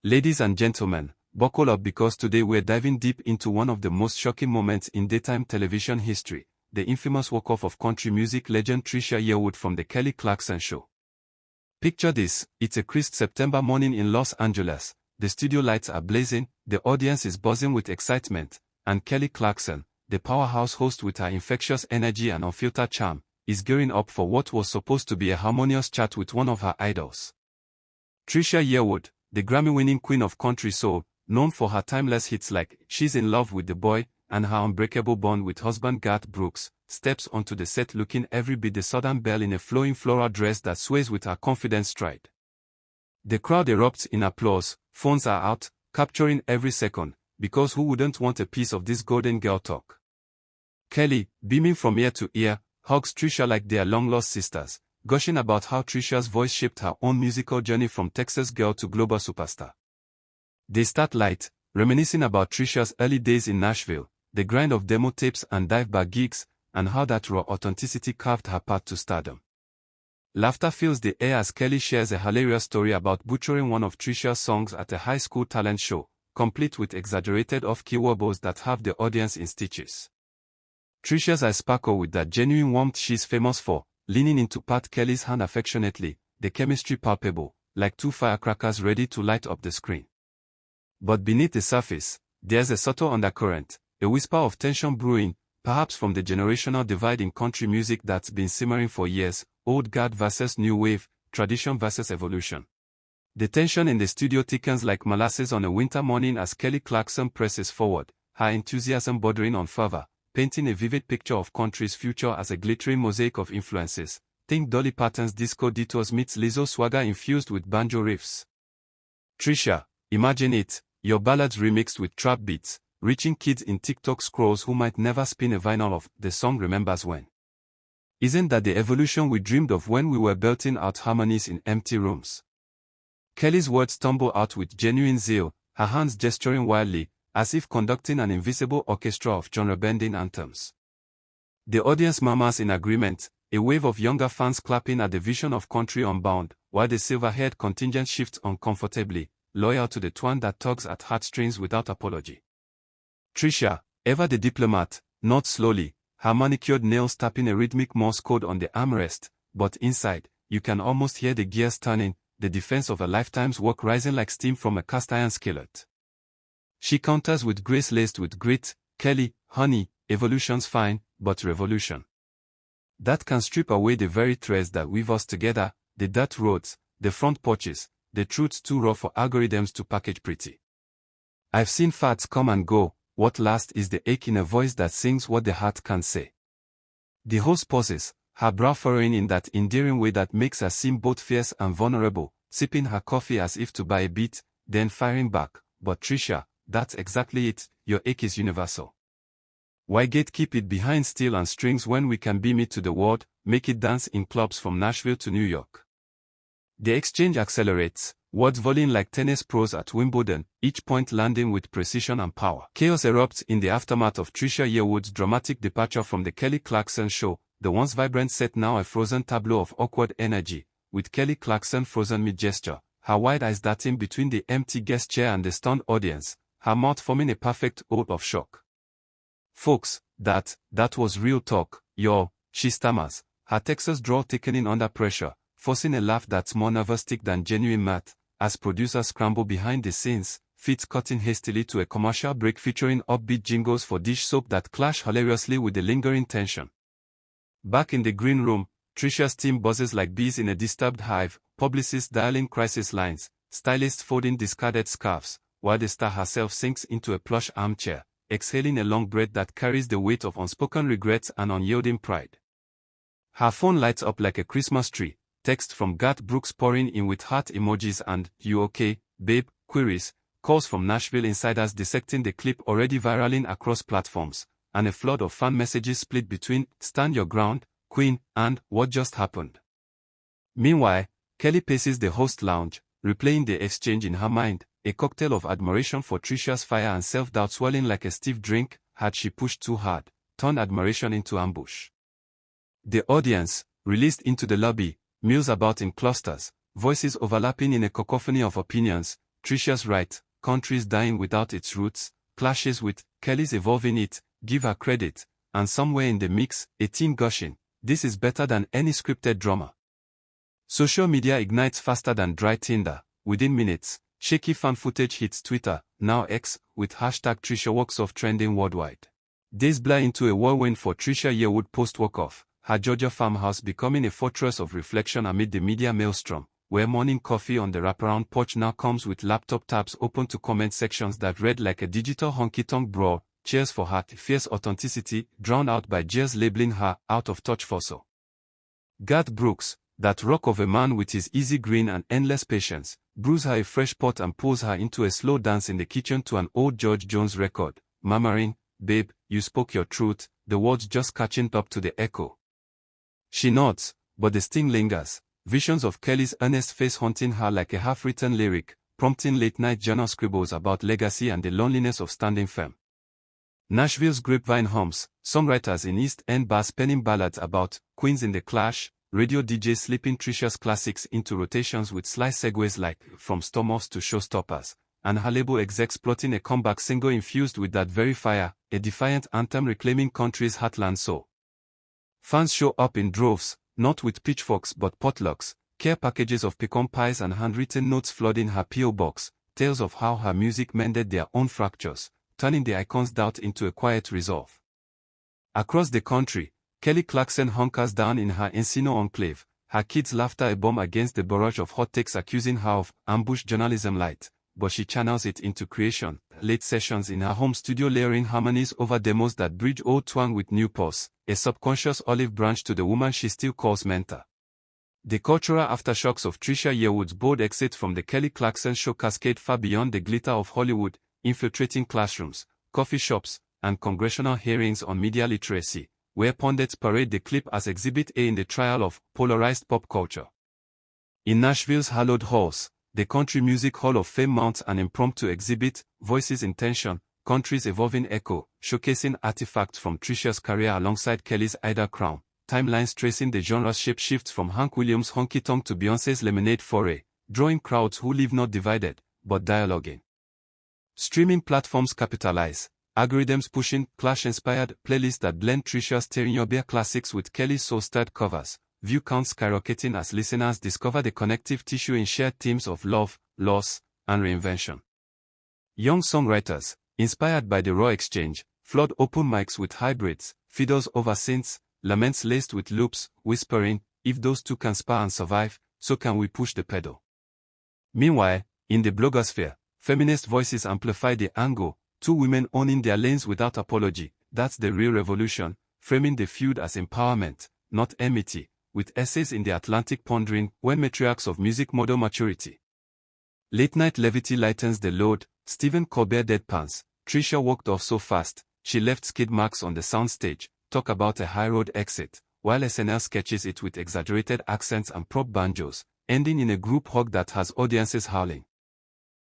Ladies and gentlemen, buckle up because today we're diving deep into one of the most shocking moments in daytime television history, the infamous walk-off of country music legend Trisha Yearwood from the Kelly Clarkson show. Picture this, it's a crisp September morning in Los Angeles, the studio lights are blazing, the audience is buzzing with excitement, and Kelly Clarkson, the powerhouse host with her infectious energy and unfiltered charm, is gearing up for what was supposed to be a harmonious chat with one of her idols. Trisha Yearwood, the Grammy-winning queen of country soul, known for her timeless hits like She's in Love with the Boy and her unbreakable bond with husband Garth Brooks, steps onto the set looking every bit the Southern belle in a flowing floral dress that sways with her confident stride. The crowd erupts in applause, phones are out, capturing every second, because who wouldn't want a piece of this golden girl talk? Kelly, beaming from ear to ear, hugs Trisha like they are long-lost sisters, gushing about how Trisha's voice shaped her own musical journey from Texas girl to global superstar. They start light, reminiscing about Trisha's early days in Nashville, the grind of demo tapes and dive-bar gigs, and how that raw authenticity carved her path to stardom. Laughter fills the air as Kelly shares a hilarious story about butchering one of Trisha's songs at a high school talent show, complete with exaggerated off-key warbles that have the audience in stitches. Trisha's eyes sparkle with that genuine warmth she's famous for, leaning in to pat Kelly's hand affectionately, the chemistry palpable, like two firecrackers ready to light up the screen. But beneath the surface, there's a subtle undercurrent, a whisper of tension brewing, perhaps from the generational divide in country music that's been simmering for years, old guard versus new wave, tradition versus evolution. The tension in the studio thickens like molasses on a winter morning as Kelly Clarkson presses forward, her enthusiasm bordering on fervor, painting a vivid picture of country's future as a glittering mosaic of influences. Think Dolly Parton's disco detours meets Lizzo's swagger infused with banjo riffs. Trisha, imagine it, your ballads remixed with trap beats, reaching kids in TikTok scrolls who might never spin a vinyl of the song Remembers When. Isn't that the evolution we dreamed of when we were belting out harmonies in empty rooms? Kelly's words tumble out with genuine zeal, her hands gesturing wildly, as if conducting an invisible orchestra of genre-bending anthems. The audience murmurs in agreement, a wave of younger fans clapping at the vision of country unbound, while the silver-haired contingent shifts uncomfortably, loyal to the twang that tugs at heartstrings without apology. Trisha, ever the diplomat, nods slowly, her manicured nails tapping a rhythmic Morse code on the armrest, but inside, you can almost hear the gears turning, the defense of a lifetime's work rising like steam from a cast-iron skillet. She counters with grace laced with grit, Kelly, honey, evolution's fine, but revolution. That can strip away the very threads that weave us together, the dirt roads, the front porches, the truths too raw for algorithms to package pretty. I've seen fads come and go, what lasts is the ache in a voice that sings what the heart can't say. The host pauses, her brow furrowing in that endearing way that makes her seem both fierce and vulnerable, sipping her coffee as if to buy a beat, then firing back, but Trisha, that's exactly it, your ache is universal. Why gatekeep it behind steel and strings when we can beam it to the world, make it dance in clubs from Nashville to New York? The exchange accelerates, words volleying like tennis pros at Wimbledon, each point landing with precision and power. Chaos erupts in the aftermath of Trisha Yearwood's dramatic departure from the Kelly Clarkson show, the once vibrant set now a frozen tableau of awkward energy, with Kelly Clarkson frozen mid-gesture, her wide eyes darting between the empty guest chair and the stunned audience, her mouth forming a perfect O of shock. Folks, that was real talk, y'all, she stammers, her Texas drawl thickening under pressure, forcing a laugh that's more nervoustic than genuine mirth, as producers scramble behind the scenes, feet cutting hastily to a commercial break featuring upbeat jingles for dish soap that clash hilariously with the lingering tension. Back in the green room, Trisha's team buzzes like bees in a disturbed hive, publicists dialing crisis lines, stylists folding discarded scarves, while the star herself sinks into a plush armchair, exhaling a long breath that carries the weight of unspoken regrets and unyielding pride. Her phone lights up like a Christmas tree, text from Garth Brooks pouring in with heart emojis and "You okay, babe?" queries, calls from Nashville insiders dissecting the clip already viraling across platforms, and a flood of fan messages split between "Stand your ground, Queen," and "What just happened?" Meanwhile, Kelly paces the host lounge, replaying the exchange in her mind, a cocktail of admiration for Trisha's fire and self-doubt swirling like a stiff drink. Had she pushed too hard, turned admiration into ambush. The audience, released into the lobby, mills about in clusters, voices overlapping in a cacophony of opinions. Trisha's right, country's dying without its roots, clashes with Kelly's evolving it, give her credit, and somewhere in the mix, a teen gushing. This is better than any scripted drama. Social media ignites faster than dry tinder. Within minutes, shaky fan footage hits Twitter, now X, with hashtag Trisha walks off trending worldwide. Days blur into a whirlwind for Trisha Yearwood post-walk-off, her Georgia farmhouse becoming a fortress of reflection amid the media maelstrom, where morning coffee on the wraparound porch now comes with laptop tabs open to comment sections that read like a digital honky-tonk brawl, cheers for her fierce authenticity, drowned out by jeers labeling her out of touch for so. Garth Brooks, that rock of a man with his easy grin and endless patience, brews her a fresh pot and pulls her into a slow dance in the kitchen to an old George Jones record, murmuring, "Babe, you spoke your truth," the words just catching up to the echo. She nods, but the sting lingers, visions of Kelly's earnest face haunting her like a half-written lyric, prompting late-night journal scribbles about legacy and the loneliness of standing firm. Nashville's grapevine hums, songwriters in East End bars penning ballads about queens in the clash, radio DJs slipping Trisha's classics into rotations with sly segues like From Stormoffs to Showstoppers, and her label execs plotting a comeback single infused with that very fire, a defiant anthem reclaiming country's heartland soul. Fans show up in droves, not with pitchforks but potlucks, care packages of pecan pies and handwritten notes flooding her P.O. box, tales of how her music mended their own fractures, turning the icon's doubt into a quiet resolve. Across the country, Kelly Clarkson hunkers down in her Encino enclave, her kids' laughter a bomb against the barrage of hot takes accusing her of ambush journalism light, but she channels it into creation, late sessions in her home studio layering harmonies over demos that bridge old twang with new pulse, a subconscious olive branch to the woman she still calls mentor. The cultural aftershocks of Trisha Yearwood's bold exit from the Kelly Clarkson show cascade far beyond the glitter of Hollywood, infiltrating classrooms, coffee shops, and congressional hearings on media literacy, where pundits parade the clip as Exhibit A in the trial of polarized pop culture. In Nashville's hallowed halls, the Country Music Hall of Fame mounts an impromptu exhibit, Voices in Tension, Country's Evolving Echo, showcasing artifacts from Trisha's career alongside Kelly's Ida Crown, timelines tracing the genre's shape-shifts from Hank Williams' Honky Tonk to Beyoncé's Lemonade foray, drawing crowds who live not divided, but dialoguing. Streaming platforms capitalize, algorithms pushing Clash-inspired playlists that blend Trisha's Teriyobia classics with Kelly's soul-stirred covers, view counts skyrocketing as listeners discover the connective tissue in shared themes of love, loss, and reinvention. Young songwriters, inspired by the raw exchange, flood open mics with hybrids, fiddles over synths, laments laced with loops, whispering, "If those two can spar and survive, so can we push the pedal." Meanwhile, in the blogosphere, feminist voices amplify the angle, two women owning their lanes without apology. That's the real revolution, framing the feud as empowerment, not enmity, with essays in the Atlantic pondering when matriarchs of music model maturity. Late-night levity lightens the load, Stephen Colbert deadpans, "Trisha walked off so fast, she left skid marks on the soundstage," talk about a high-road exit, while SNL sketches it with exaggerated accents and prop banjos, ending in a group hug that has audiences howling.